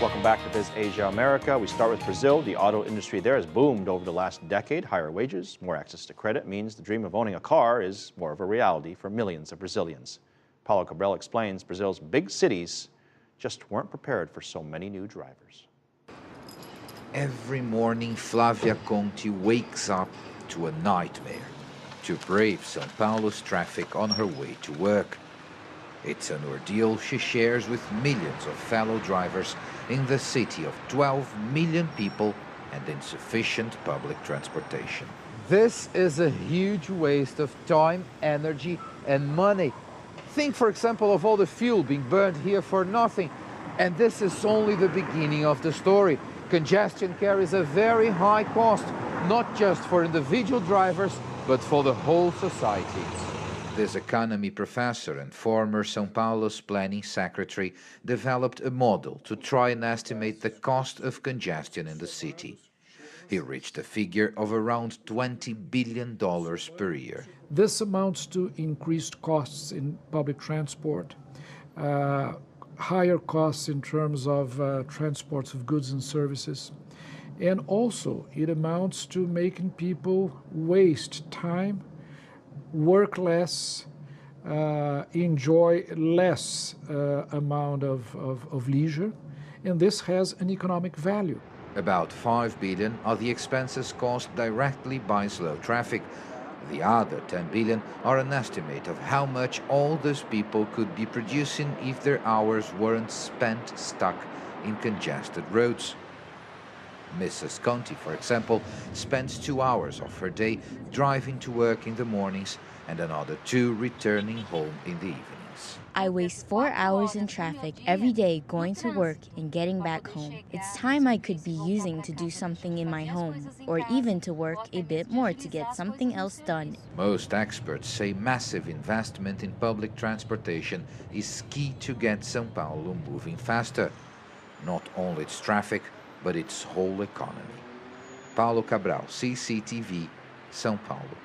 Welcome back to Biz Asia America. We start with Brazil. The auto industry there has boomed over the last decade. Higher wages, more access to credit means the dream of owning a car is more of a reality for millions of Brazilians. Paulo Cabral explains Brazil's big cities just weren't prepared for so many new drivers. Every morning, Flavia Conti wakes up to a nightmare to brave São Paulo's traffic on her way to work. It's an ordeal she shares with millions of fellow drivers in the city of 12 million people and insufficient public transportation. This is a huge waste of time, energy and money. Think, for example, of all the fuel being burned here for nothing. And this is only the beginning of the story. Congestion carries a very high cost, not just for individual drivers, but for the whole society. This economy professor and former São Paulo's planning secretary developed a model to try and estimate the cost of congestion in the city. He reached a figure of around $20 billion per year. This amounts to increased costs in public transport, higher costs in terms of transports of goods and services, and also it amounts to making people waste time, work less, enjoy less amount of leisure, and this has an economic value. About 5 billion are the expenses caused directly by slow traffic. The other 10 billion are an estimate of how much all those people could be producing if their hours weren't spent stuck in congested roads. Mrs. Conti, for example, spends 2 hours of her day driving to work in the mornings and another 2 returning home in the evenings. I waste 4 hours in traffic every day going to work and getting back home. It's time I could be using to do something in my home, or even to work a bit more to get something else done. Most experts say massive investment in public transportation is key to get São Paulo moving faster. Not only its traffic, but its whole economy. Paulo Cabral, CCTV, São Paulo.